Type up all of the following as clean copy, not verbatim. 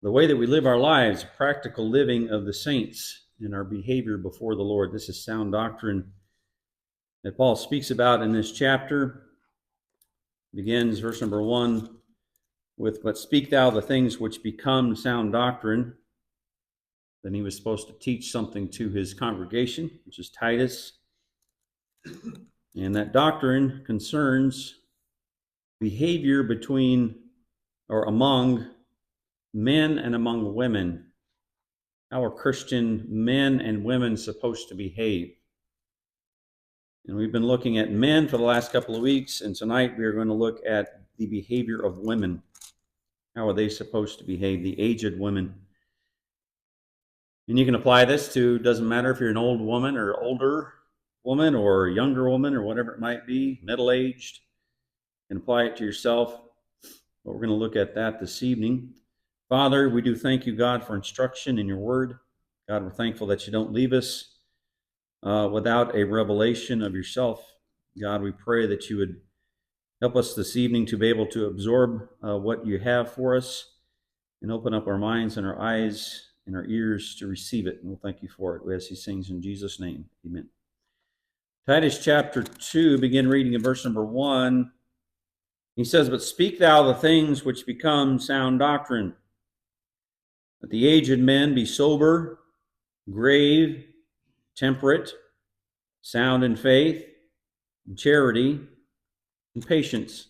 the way that we live our lives, practical living of the saints in our behavior before the Lord. This is sound doctrine that Paul speaks about in this chapter. Begins verse number 1 with, "But speak thou the things which become sound doctrine." Then he was supposed to teach something to his congregation, which is Titus. And that doctrine concerns behavior between or among men and among women. How are Christian men and women supposed to behave? And we've been looking at men for the last couple of weeks, and tonight we are going to look at the behavior of women. How are they supposed to behave, the aged women? And you can apply this to, doesn't matter if you're an old woman or older woman or a younger woman or whatever it might be, middle-aged. You can apply it to yourself. But we're going to look at that this evening. Father, we do thank you, God, for instruction in your word. God, we're thankful that you don't leave us without a revelation of yourself. God, we pray that you would help us this evening to be able to absorb what you have for us and open up our minds and our eyes and our ears to receive it. And we'll thank you for it. We ask these things in Jesus' name. Amen. Titus chapter 2, begin reading in verse number 1. He says, "But speak thou the things which become sound doctrine. That the aged men be sober, grave, temperate, sound in faith, in charity, and patience.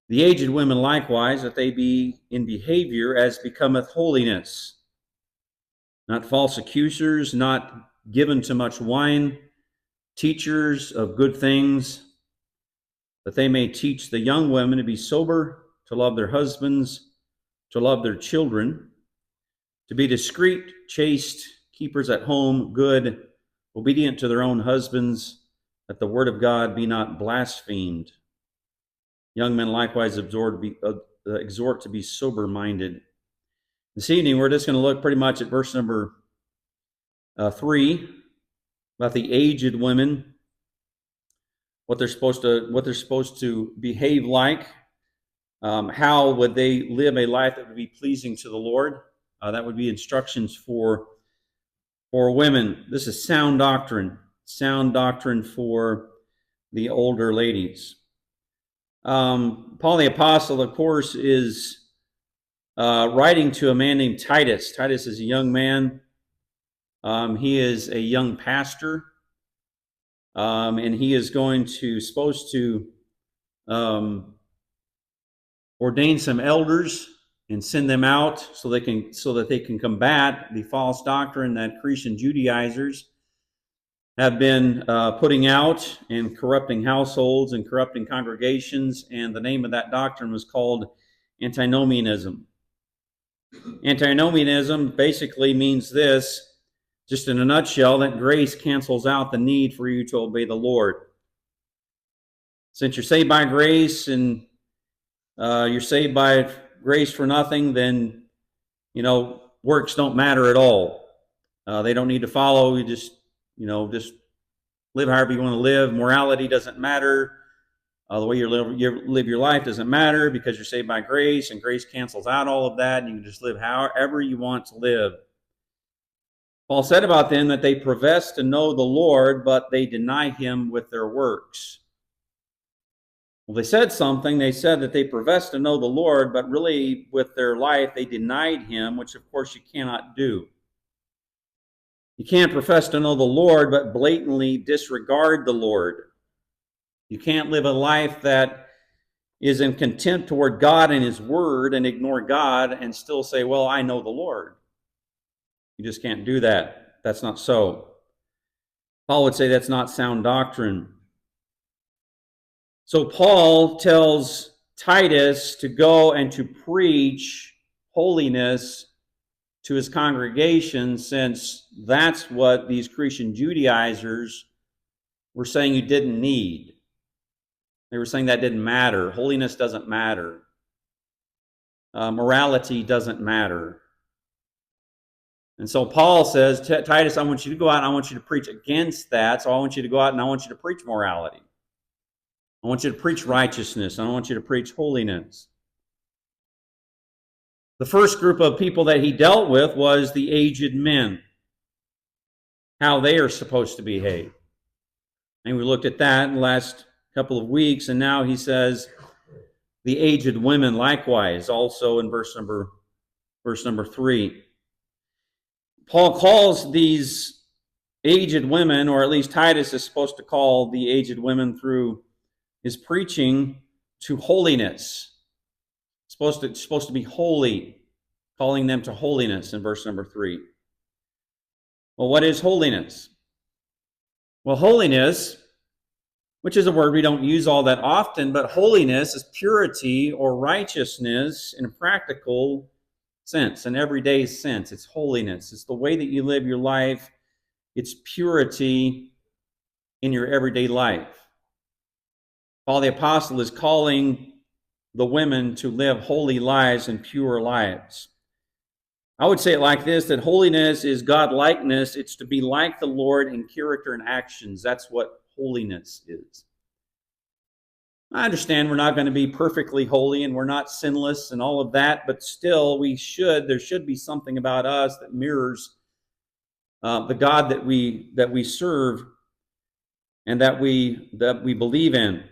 The aged women likewise, that they be in behavior as becometh holiness, not false accusers, not given to much wine, teachers of good things, that they may teach the young women to be sober, to love their husbands, to love their children, to be discreet, chaste, keepers at home, good, obedient to their own husbands, that the word of God be not blasphemed. Young men likewise exhort to be sober-minded." This evening, we're just going to look pretty much at verse number 3, about the aged women, what they're supposed to behave like, how would they live a life that would be pleasing to the Lord. That would be instructions for women. This is sound doctrine for the older ladies. Paul the Apostle, of course, is writing to a man named Titus. Titus is a young man. He is a young pastor, and he is supposed to ordain some elders and send them out so that they can combat the false doctrine that Christian Judaizers have been putting out and corrupting households and corrupting congregations. And the name of that doctrine was called antinomianism. Antinomianism basically means this, just in a nutshell, that grace cancels out the need for you to obey the Lord. Since you're saved by grace and you're saved by grace for nothing, then, works don't matter at all. They don't need to follow. You just live however you want to live. Morality doesn't matter. The way you live your life doesn't matter because you're saved by grace, and grace cancels out all of that, and you can just live however you want to live. Paul said about them that they profess to know the Lord, but they deny him with their works. Well, they said something. They said that they profess to know the Lord, but really with their life they denied him, which of course you cannot do. You can't profess to know the Lord, but blatantly disregard the Lord. You can't live a life that is in contempt toward God and his word and ignore God and still say, well, I know the Lord. You just can't do that. That's not so. Paul would say that's not sound doctrine. So Paul tells Titus to go and to preach holiness to his congregation, since that's what these Christian Judaizers were saying you didn't need. They were saying that didn't matter. Holiness doesn't matter. Morality doesn't matter. And so Paul says, Titus, I want you to go out and I want you to preach against that. So I want you to go out and I want you to preach morality. I want you to preach righteousness. I want you to preach holiness. The first group of people that he dealt with was the aged men, how they are supposed to behave. And we looked at that in the last couple of weeks, and now he says the aged women likewise, also in verse number 3. Paul calls these aged women, or at least Titus is supposed to call the aged women through his preaching, to holiness. It's supposed to be holy, calling them to holiness in verse number 3. Well, what is holiness? Well, holiness, which is a word we don't use all that often, but holiness is purity or righteousness in a practical sense, an everyday sense. It's holiness. It's the way that you live your life. It's purity in your everyday life. Paul the Apostle is calling the women to live holy lives and pure lives. I would say it like this, that holiness is God-likeness. It's to be like the Lord in character and actions. That's what holiness is. I understand we're not going to be perfectly holy and we're not sinless and all of that, but still there should be something about us that mirrors the God that we serve and that we believe in.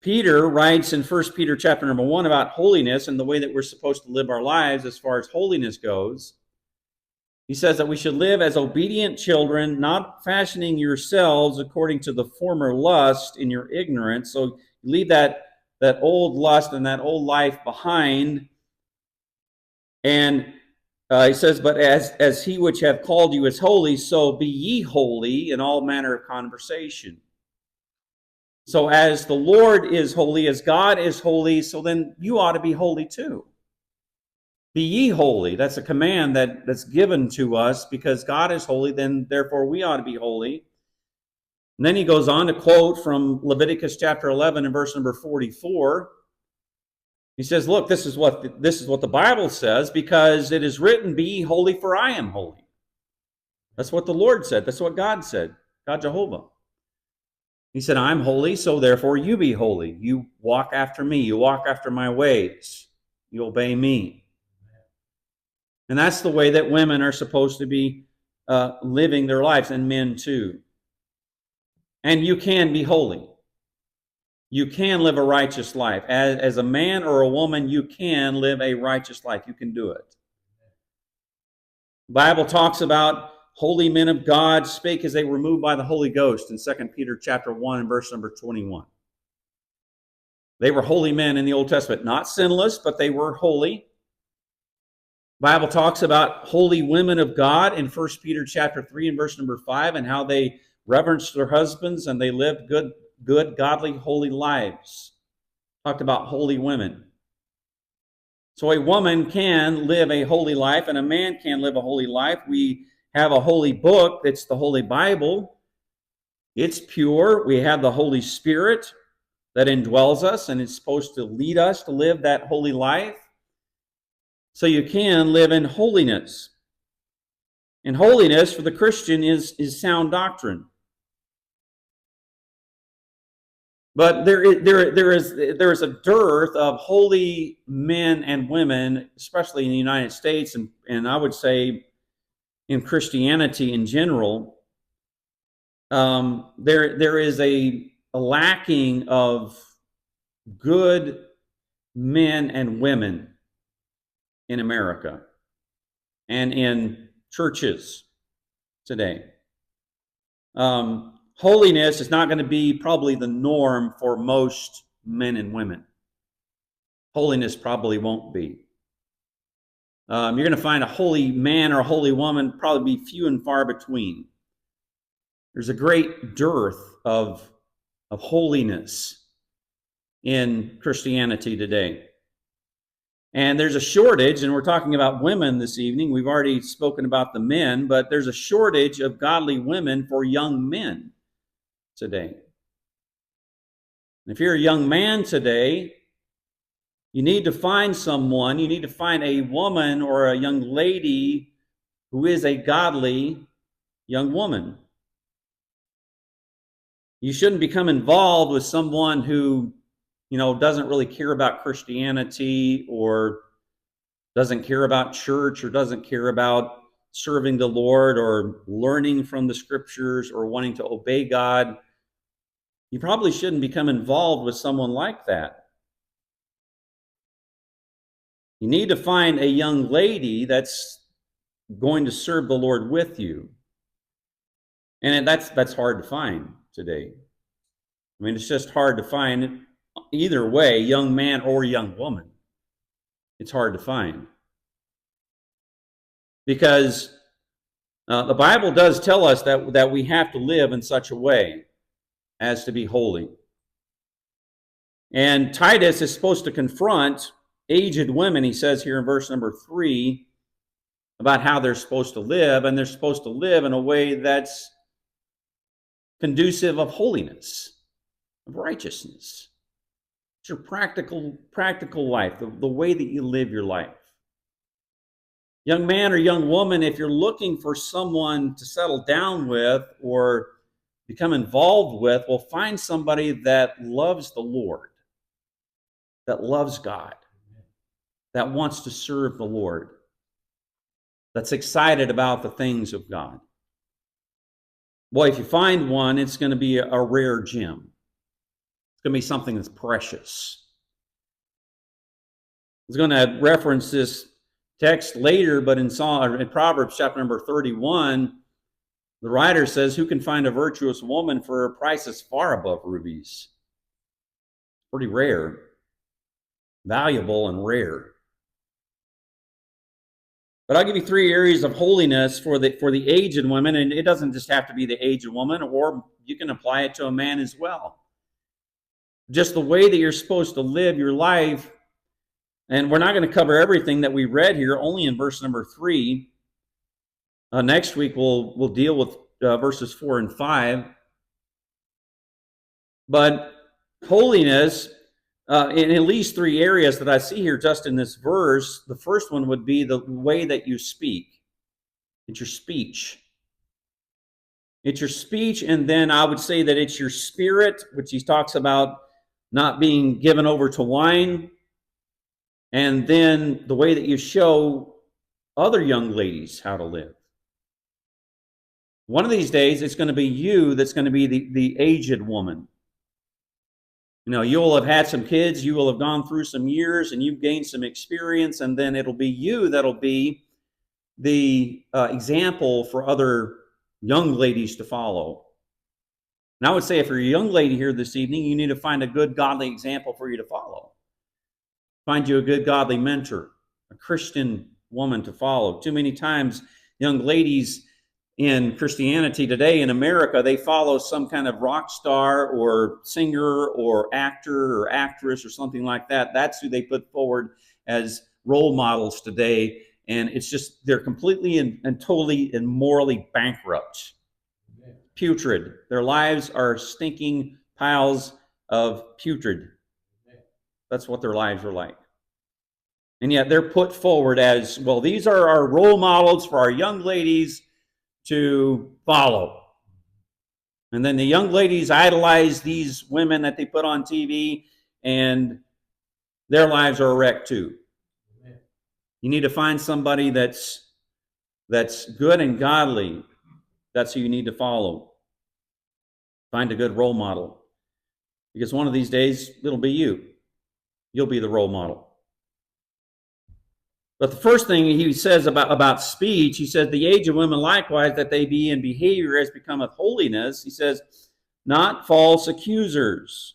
Peter writes in 1 Peter chapter number 1 about holiness and the way that we're supposed to live our lives as far as holiness goes. He says that we should live as obedient children, not fashioning yourselves according to the former lust in your ignorance. So leave that old lust and that old life behind. And he says, but as he which hath called you is holy, so be ye holy in all manner of conversation. So as the Lord is holy, as God is holy, so then you ought to be holy too. Be ye holy. That's a command that's given to us because God is holy, then therefore we ought to be holy. And then he goes on to quote from Leviticus chapter 11 and verse number 44. He says, look, this is what the Bible says, because it is written, be ye holy, for I am holy. That's what the Lord said. That's what God said, God Jehovah. He said, I'm holy, so therefore you be holy. You walk after me. You walk after my ways. You obey me. And that's the way that women are supposed to be living their lives, and men too. And you can be holy. You can live a righteous life. As a man or a woman, you can live a righteous life. You can do it. The Bible talks about holy men of God spake as they were moved by the Holy Ghost in 2 Peter chapter 1 and verse number 21. They were holy men in the Old Testament, not sinless, but they were holy. The Bible talks about holy women of God in 1 Peter chapter 3 and verse number 5, and how they reverenced their husbands and they lived good, godly, holy lives. Talked about holy women. So a woman can live a holy life and a man can live a holy life. We have a holy book, that's the Holy Bible. It's pure. We have the Holy Spirit that indwells us, and it's supposed to lead us to live that holy life. So you can live in holiness. And holiness for the Christian is sound doctrine. But there is a dearth of holy men and women, especially in the United States, and I would say in Christianity in general. There is a lacking of good men and women in America and in churches today. Holiness is not going to be probably the norm for most men and women. Holiness probably won't be. You're going to find a holy man or a holy woman probably be few and far between. There's a great dearth of holiness in Christianity today. And there's a shortage, and we're talking about women this evening. We've already spoken about the men, but there's a shortage of godly women for young men today. And if you're a young man today, you need to find someone, you need to find a woman or a young lady who is a godly young woman. You shouldn't become involved with someone who doesn't really care about Christianity, or doesn't care about church, or doesn't care about serving the Lord or learning from the scriptures or wanting to obey God, you probably shouldn't become involved with someone like that. You need to find a young lady that's going to serve the Lord with you. And that's hard to find today. I mean, it's just hard to find either way, young man or young woman. It's hard to find. Because the Bible does tell us that we have to live in such a way as to be holy. And Titus is supposed to confront aged women, he says here in verse number 3, about how they're supposed to live, and they're supposed to live in a way that's conducive of holiness, of righteousness. It's your practical life, the way that you live your life. Young man or young woman, if you're looking for someone to settle down with or become involved with, well, find somebody that loves the Lord, that loves God, that wants to serve the Lord, that's excited about the things of God. Boy, if you find one, it's going to be a rare gem. It's going to be something that's precious. I was going to reference this text later, but in Proverbs chapter number 31, the writer says, "Who can find a virtuous woman for a price that's far above rubies?" Pretty rare, valuable and rare. But I'll give you 3 areas of holiness for the aged women, and it doesn't just have to be the aged woman, or you can apply it to a man as well. Just the way that you're supposed to live your life. And we're not going to cover everything that we read here, only in verse number 3. Next week we'll deal with verses 4 and 5. But holiness, in at least 3 areas that I see here just in this verse. The first one would be the way that you speak. It's your speech. It's your speech, and then I would say that it's your spirit, which he talks about not being given over to wine. And then the way that you show other young ladies how to live. One of these days, it's going to be you that's going to be the aged woman. You'll have had some kids, you will have gone through some years, and you've gained some experience, and then it'll be you that'll be the example for other young ladies to follow. And I would say if you're a young lady here this evening, you need to find a good, godly example for you to follow. Find you a good, godly mentor, a Christian woman to follow. Too many times, young ladies in Christianity today in America, they follow some kind of rock star or singer or actor or actress or something like that. That's who they put forward as role models today. And it's just, they're completely and totally and morally bankrupt. Putrid. Their lives are stinking piles of putrid. That's what their lives are like. And yet they're put forward as, well, these are our role models for our young ladies to follow. And then the young ladies idolize these women that they put on TV, and their lives are a wreck too. You need to find somebody that's good and godly. That's who you need to follow. Find a good role model. Because one of these days, it'll be you. You'll be the role model. But the first thing he says about speech, he says, the age of women likewise, that they be in behavior as becometh holiness. He says, not false accusers.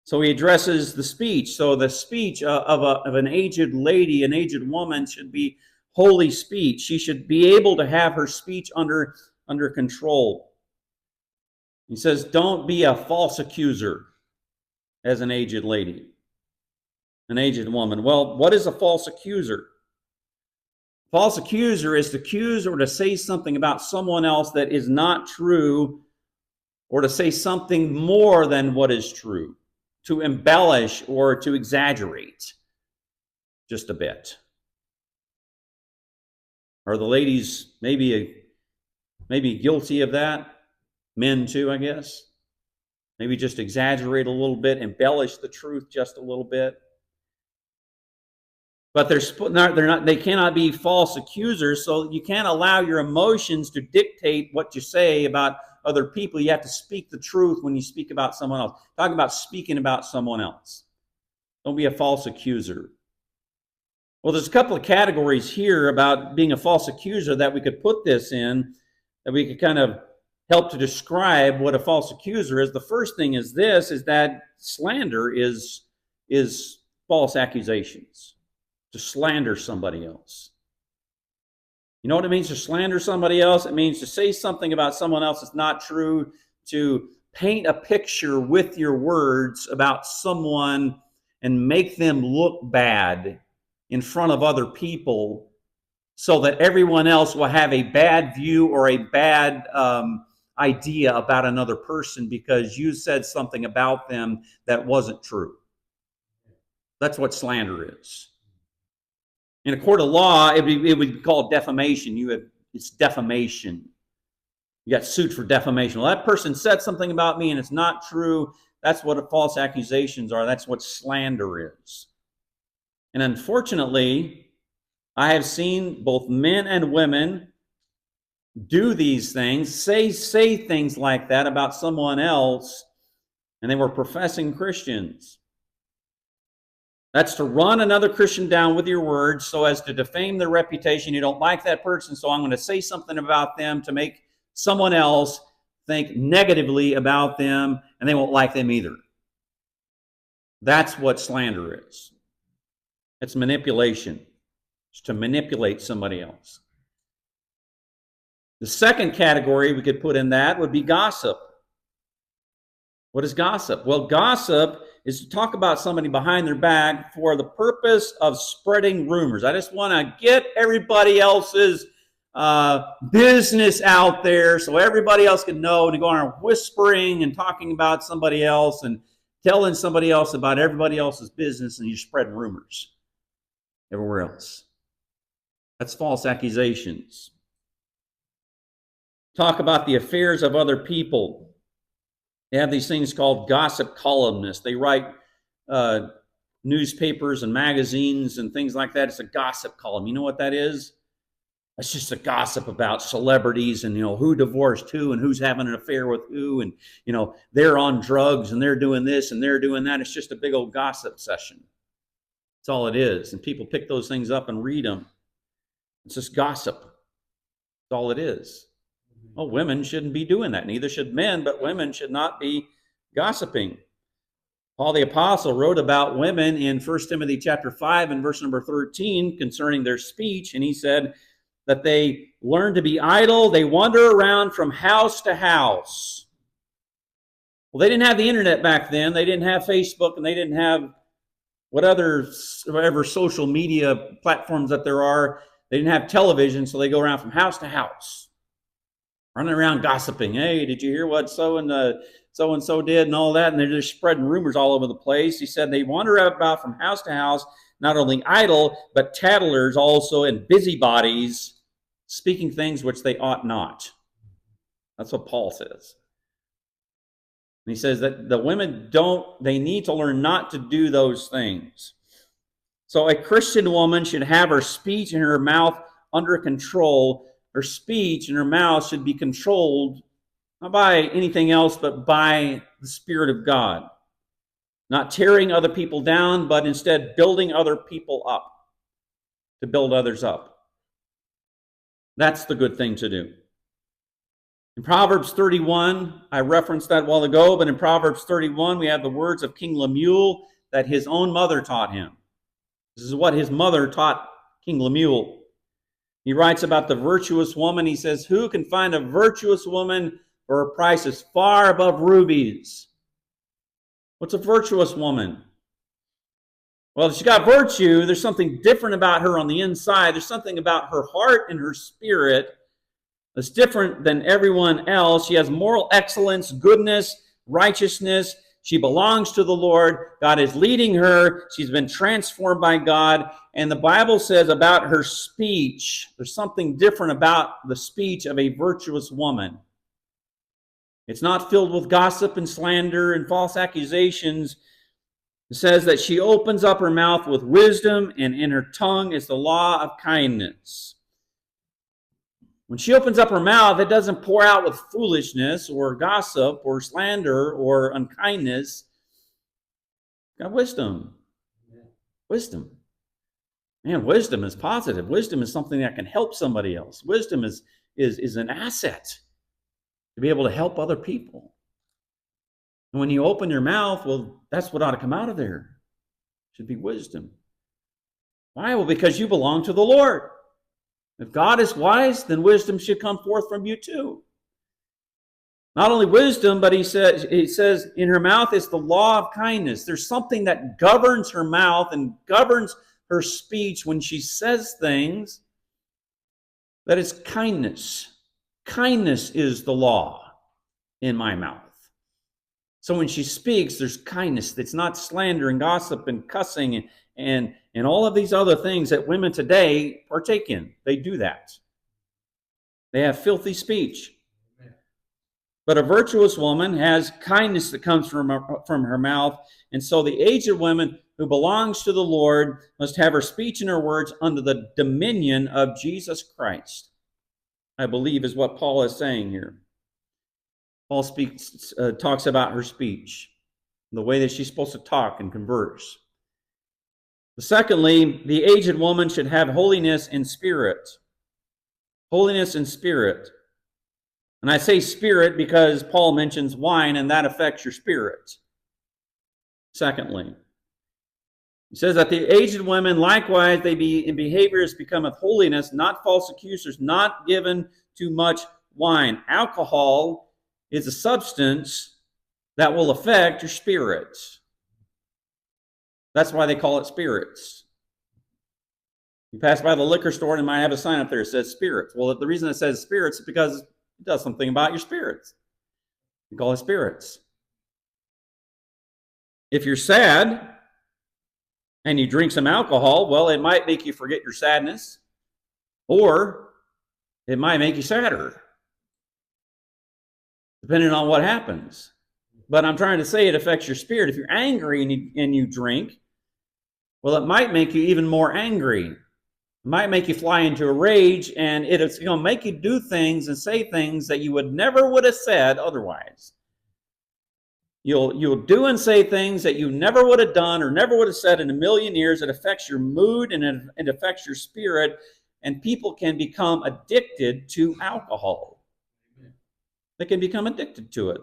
So he addresses the speech. So the speech of an aged lady, an aged woman, should be holy speech. She should be able to have her speech under control. He says, don't be a false accuser as an aged lady. An aged woman. Well, what is a false accuser? False accuser is to accuse or to say something about someone else that is not true, or to say something more than what is true, to embellish or to exaggerate just a bit. Are the ladies maybe guilty of that? Men too, I guess. maybe just exaggerate a little bit, embellish the truth just a little bit. But they cannot be false accusers, so you can't allow your emotions to dictate what you say about other people. You have to speak the truth when you speak about someone else. Talk about speaking about someone else. Don't be a false accuser. Well, there's a couple of categories here about being a false accuser that we could put this in, that we could kind of help to describe what a false accuser is. The first thing is this, is that slander is false accusations. To slander somebody else. You know what it means to slander somebody else? It means to say something about someone else that's not true, to paint a picture with your words about someone and make them look bad in front of other people so that everyone else will have a bad view or a bad idea about another person because you said something about them that wasn't true. That's what slander is. In a court of law, it would be called defamation. It's defamation. You got sued for defamation. Well, that person said something about me and it's not true. That's what false accusations are. That's what slander is. And unfortunately, I have seen both men and women do these things, say things like that about someone else, and they were professing Christians. That's to run another Christian down with your words so as to defame their reputation. You don't like that person, so I'm going to say something about them to make someone else think negatively about them, and they won't like them either. That's what slander is. It's manipulation. It's to manipulate somebody else. The second category we could put in that would be gossip. What is gossip? Well, gossip is to talk about somebody behind their back for the purpose of spreading rumors. I just want to get everybody else's business out there so everybody else can know, and to go around whispering and talking about somebody else and telling somebody else about everybody else's business, and you're spreading rumors everywhere else. That's false accusations. Talk about the affairs of other people. They have these things called gossip columnists. They write newspapers and magazines and things like that. It's a gossip column. You know what that is? That's just a gossip about celebrities and, who divorced who and who's having an affair with who, and, they're on drugs and they're doing this and they're doing that. It's just a big old gossip session. That's all it is. And people pick those things up and read them. It's just gossip. That's all it is. Well, women shouldn't be doing that. Neither should men, but women should not be gossiping. Paul the Apostle wrote about women in 1 Timothy chapter 5 and verse number 13 concerning their speech, and he said that they learn to be idle. They wander around from house to house. Well, they didn't have the internet back then. They didn't have Facebook, and they didn't have whatever social media platforms that there are. They didn't have television, so they go around from house to house, running around gossiping. Hey, did you hear what so-and-so did and all that? And they're just spreading rumors all over the place. He said they wander about from house to house, not only idle, but tattlers also, and busybodies, speaking things which they ought not. That's what Paul says. And he says that the women they need to learn not to do those things. So a Christian woman should have her speech and her mouth under control. Her speech and her mouth should be controlled not by anything else, but by the Spirit of God. Not tearing other people down, but instead building other people up, to build others up. That's the good thing to do. In Proverbs 31, I referenced that a while ago, but in Proverbs 31, we have the words of King Lemuel that his own mother taught him. This is what his mother taught King Lemuel. He writes about the virtuous woman. He says, who can find a virtuous woman for a price is far above rubies? What's a virtuous woman? Well, if she got virtue, there's something different about her on the inside. There's something about her heart and her spirit that's different than everyone else. She has moral excellence, goodness, righteousness. She belongs to the Lord. God is leading her. She's been transformed by God. And the Bible says about her speech, there's something different about the speech of a virtuous woman. It's not filled with gossip and slander and false accusations. It says that she opens up her mouth with wisdom, and in her tongue is the law of kindness. When she opens up her mouth, it doesn't pour out with foolishness or gossip or slander or unkindness. Got wisdom. Wisdom. Man, wisdom is positive. Wisdom is something that can help somebody else. Wisdom is an asset to be able to help other people. And when you open your mouth, well, that's what ought to come out of there. It should be wisdom. Why? Well, because you belong to the Lord. If God is wise, then wisdom should come forth from you too. Not only wisdom, but he says in her mouth is the law of kindness. There's something that governs her mouth and governs her speech when she says things. That is kindness. Kindness is the law in my mouth. So when she speaks, there's kindness. It's not slander and gossip and cussing and all of these other things that women today partake in. They do that. They have filthy speech. But a virtuous woman has kindness that comes from her mouth. And so the aged woman who belongs to the Lord must have her speech and her words under the dominion of Jesus Christ, I believe is what Paul is saying here. Paul talks about her speech, the way that she's supposed to talk and converse. Secondly, the aged woman should have holiness in spirit. Holiness in spirit. And I say spirit because Paul mentions wine, and that affects your spirit. Secondly, he says that the aged women, likewise, they be in behaviors becometh holiness, not false accusers, not given too much wine. Alcohol is a substance that will affect your spirit. That's why they call it spirits. You pass by the liquor store and it might have a sign up there that says spirits. Well, the reason it says spirits is because it does something about your spirits. You call it spirits. If you're sad and you drink some alcohol, well, it might make you forget your sadness, or it might make you sadder, depending on what happens. But I'm trying to say it affects your spirit. If you're angry and you drink, well, it might make you even more angry. It might make you fly into a rage, and it's going to make you do things and say things that you never would have said otherwise. You'll do and say things that you never would have done or never would have said in a million years. It affects your mood and it affects your spirit, and people can become addicted to alcohol. They can become addicted to it.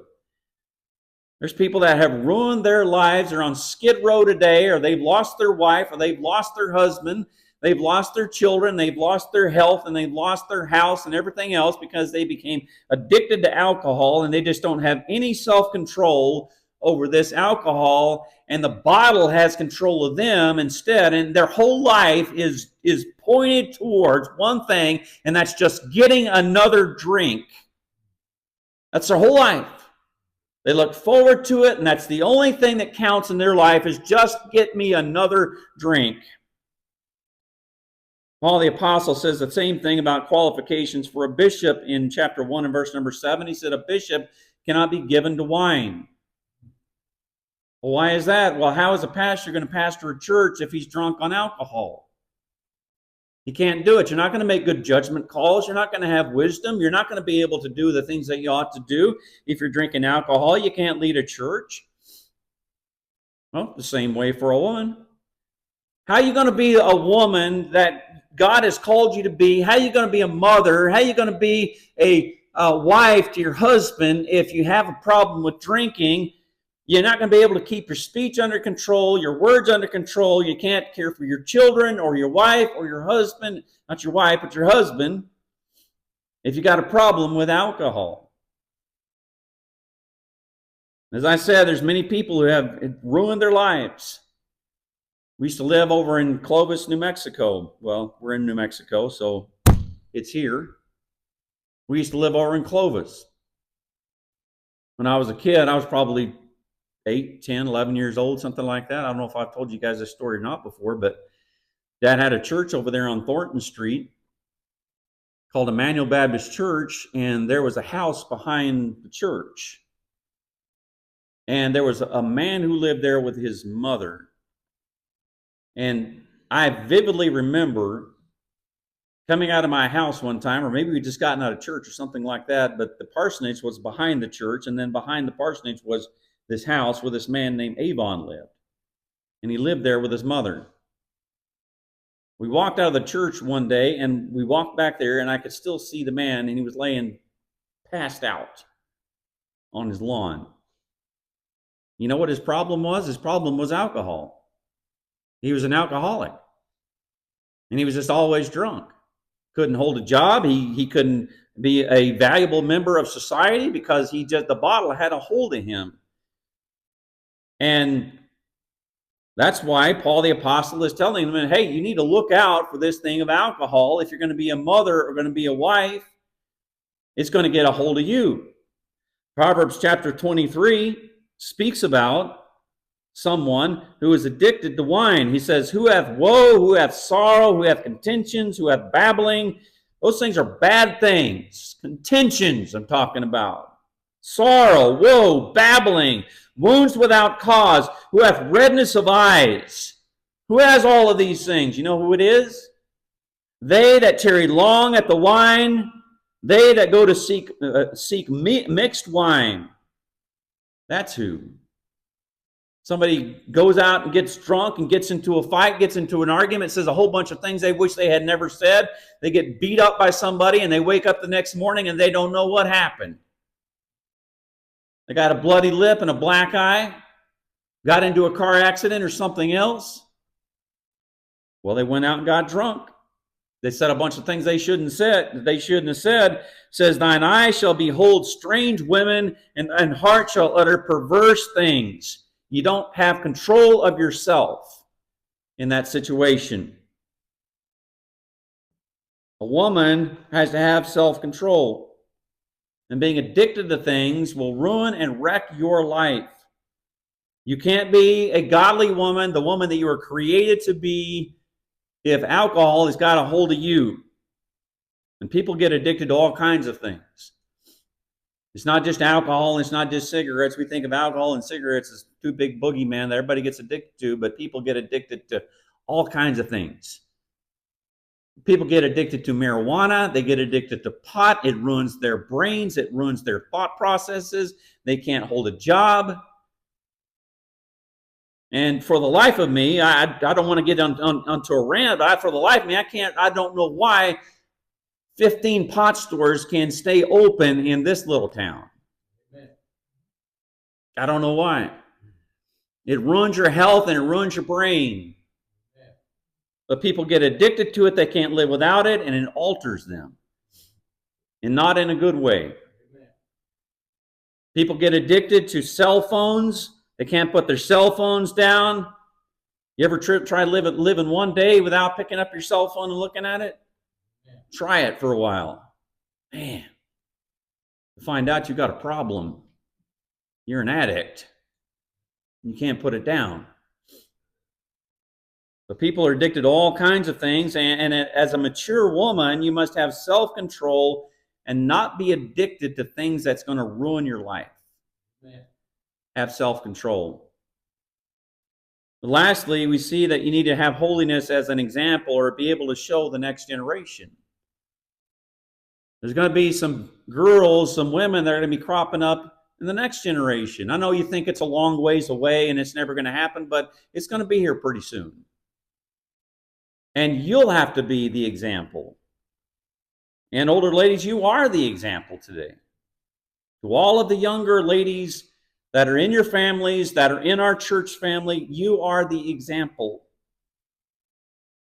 There's people that have ruined their lives. They're on Skid Row today, or they've lost their wife, or they've lost their husband, they've lost their children, they've lost their health, and they've lost their house and everything else because they became addicted to alcohol, and they just don't have any self-control over this alcohol, and the bottle has control of them instead, and their whole life is pointed towards one thing, and that's just getting another drink. That's their whole life. They look forward to it, and that's the only thing that counts in their life is just get me another drink. Paul the Apostle says the same thing about qualifications for a bishop in chapter 1 and verse number 7. He said a bishop cannot be given to wine. Well, why is that? Well, how is a pastor going to pastor a church if he's drunk on alcohol? You can't do it. You're not going to make good judgment calls. You're not going to have wisdom. You're not going to be able to do the things that you ought to do if you're drinking alcohol. You can't lead a church. Well, the same way for a woman. How are you going to be a woman that God has called you to be? How are you going to be a mother? How are you going to be a wife to your husband if you have a problem with drinking? You're not going to be able to keep your speech under control, your words under control. You can't care for your children or your wife or your husband. Not your wife, but your husband. If you got a problem with alcohol. As I said, there's many people who have ruined their lives. We used to live over in Clovis, New Mexico. Well, we're in New Mexico, so it's here. We used to live over in Clovis. When I was a kid, I was probably 8, 10, 11 years old, something like that. I don't know if I've told you guys this story or not before, but Dad had a church over there on Thornton Street called Emmanuel Baptist Church, and there was a house behind the church. And there was a man who lived there with his mother. And I vividly remember coming out of my house one time, or maybe we just gotten out of church or something like that, but the parsonage was behind the church, and then behind the parsonage was this house where this man named Avon lived. And he lived there with his mother. We walked out of the church one day, and we walked back there, and I could still see the man, and he was laying passed out on his lawn. You know what his problem was? His problem was alcohol. He was an alcoholic. And he was just always drunk. Couldn't hold a job. He couldn't be a valuable member of society because the bottle had a hold of him. And that's why Paul the Apostle is telling them, hey, you need to look out for this thing of alcohol. If you're going to be a mother or going to be a wife, it's going to get a hold of you. Proverbs chapter 23 speaks about someone who is addicted to wine. He says, who hath woe, who hath sorrow, who hath contentions, who hath babbling. Those things are bad things. Contentions I'm talking about. Sorrow, woe, babbling, wounds without cause, who hath redness of eyes. Who has all of these things? You know who it is? They that tarry long at the wine, they that go to seek mixed wine. That's who. Somebody goes out and gets drunk and gets into a fight, gets into an argument, says a whole bunch of things they wish they had never said. They get beat up by somebody and they wake up the next morning and they don't know what happened. They got a bloody lip and a black eye, got into a car accident or something else. Well, they went out and got drunk. They said a bunch of things they shouldn't have said. Says, thine eye shall behold strange women, and heart shall utter perverse things. You don't have control of yourself in that situation. A woman has to have self-control. And being addicted to things will ruin and wreck your life. You can't be a godly woman, the woman that you were created to be, if alcohol has got a hold of you. And people get addicted to all kinds of things. It's not just alcohol, it's not just cigarettes. We think of alcohol and cigarettes as two big boogeymen that everybody gets addicted to, but people get addicted to all kinds of things. People get addicted to marijuana. They get addicted to pot. It ruins their brains. It ruins their thought processes. They can't hold a job. And for the life of me, I don't want to get onto a rant, but for the life of me, I don't know why 15 pot stores can stay open in this little town. Amen. I don't know why. It ruins your health and it ruins your brain. But people get addicted to it, they can't live without it, and it alters them. And not in a good way. Amen. People get addicted to cell phones. They can't put their cell phones down. You ever try living one day without picking up your cell phone and looking at it? Amen. Try it for a while. Man, you find out you got a problem. You're an addict. You can't put it down. But people are addicted to all kinds of things, and as a mature woman, you must have self-control and not be addicted to things that's going to ruin your life. Amen. Have self-control. Lastly, we see that you need to have holiness as an example or be able to show the next generation. There's going to be some girls, some women that are going to be cropping up in the next generation. I know you think it's a long ways away and it's never going to happen, but it's going to be here pretty soon. And you'll have to be the example. And older ladies, you are the example today. To all of the younger ladies that are in your families, that are in our church family, you are the example.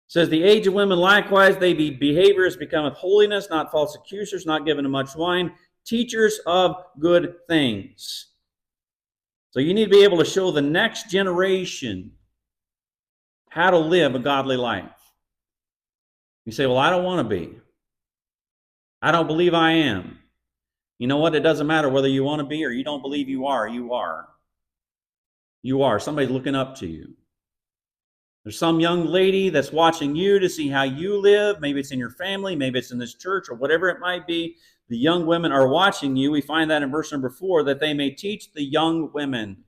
It says, the age of women likewise, they be behaviors becometh holiness, not false accusers, not given to much wine, teachers of good things. So you need to be able to show the next generation how to live a godly life. You say, well, I don't want to be. I don't believe I am. You know what? It doesn't matter whether you want to be or you don't believe you are. You are. You are. Somebody's looking up to you. There's some young lady that's watching you to see how you live. Maybe it's in your family, maybe it's in this church, or whatever it might be. The young women are watching you. We find that in verse number 4, that they may teach the young women.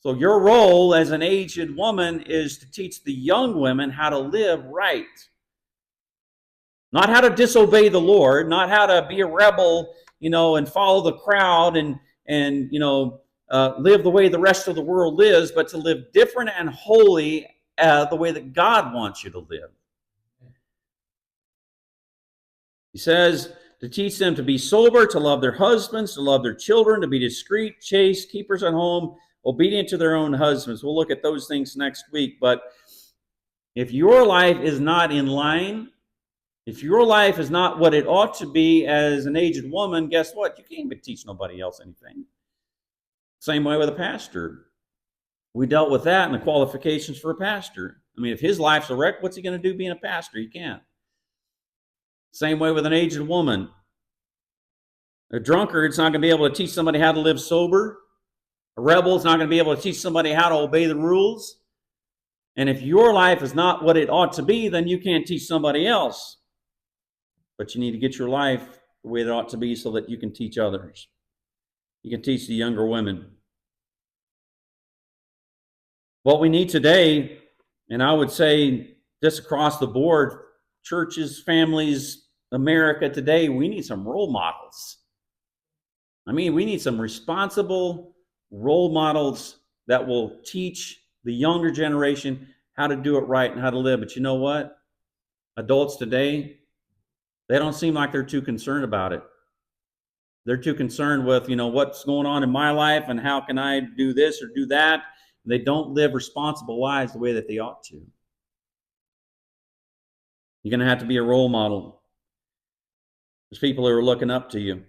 So your role as an aged woman is to teach the young women how to live right. Not how to disobey the Lord, not how to be a rebel, and follow the crowd and live the way the rest of the world lives, but to live different and holy the way that God wants you to live. He says to teach them to be sober, to love their husbands, to love their children, to be discreet, chaste, keepers at home, obedient to their own husbands. We'll look at those things next week. But if your life is not in line, if your life is not what it ought to be as an aged woman, guess what? You can't even teach nobody else anything. Same way with a pastor. We dealt with that and the qualifications for a pastor. I mean, if his life's a wreck, what's he going to do being a pastor? He can't. Same way with an aged woman. A drunkard's not going to be able to teach somebody how to live sober. A rebel's not going to be able to teach somebody how to obey the rules. And if your life is not what it ought to be, then you can't teach somebody else. But you need to get your life the way it ought to be so that you can teach others. You can teach the younger women. What we need today, and I would say just across the board, churches, families, America today, we need some role models. I mean, we need some responsible role models that will teach the younger generation how to do it right and how to live. But you know what? Adults today, they don't seem like they're too concerned about it. They're too concerned with, what's going on in my life and how can I do this or do that. They don't live responsible lives the way that they ought to. You're going to have to be a role model. There's people who are looking up to you.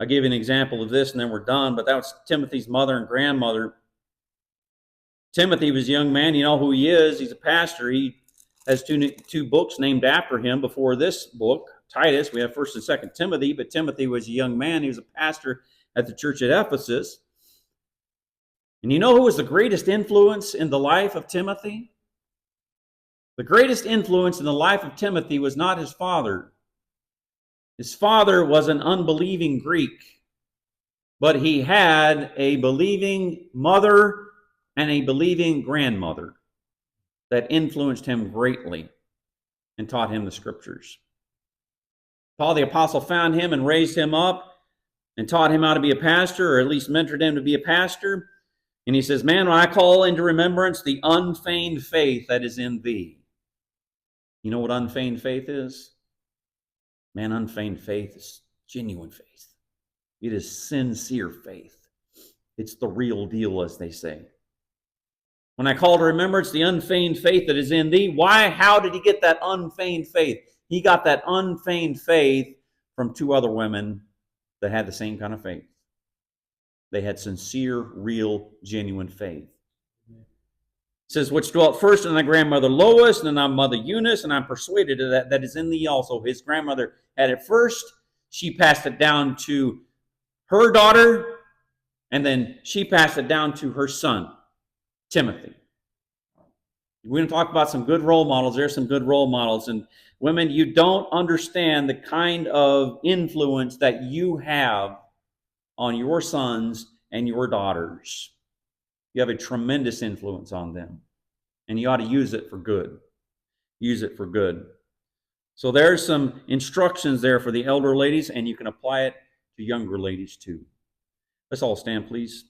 I'll give you an example of this and then we're done, but that was Timothy's mother and grandmother. Timothy was a young man. You know who he is. He's a pastor. He has two books named after him before this book, Titus. We have 1st and 2nd Timothy, but Timothy was a young man. He was a pastor at the church at Ephesus. And you know who was the greatest influence in the life of Timothy? The greatest influence in the life of Timothy was not his father. His father was an unbelieving Greek, but he had a believing mother and a believing grandmother that influenced him greatly and taught him the scriptures. Paul the apostle found him and raised him up and taught him how to be a pastor, or at least mentored him to be a pastor. And he says, man, when I call into remembrance the unfeigned faith that is in thee. You know what unfeigned faith is? Man, unfeigned faith is genuine faith. It is sincere faith. It's the real deal, as they say. When I call to remembrance the unfeigned faith that is in thee, why? How did he get that unfeigned faith? He got that unfeigned faith from two other women that had the same kind of faith. They had sincere, real, genuine faith. It says, which dwelt first in thy grandmother Lois, and in thy mother Eunice, and I'm persuaded of that is in thee also. His grandmother had it first. She passed it down to her daughter, and then she passed it down to her son, Timothy. We're going to talk about some good role models. There's some good role models. And women, you don't understand the kind of influence that you have on your sons and your daughters. You have a tremendous influence on them. And you ought to use it for good. Use it for good. So there's some instructions there for the elder ladies, and you can apply it to younger ladies too. Let's all stand, please.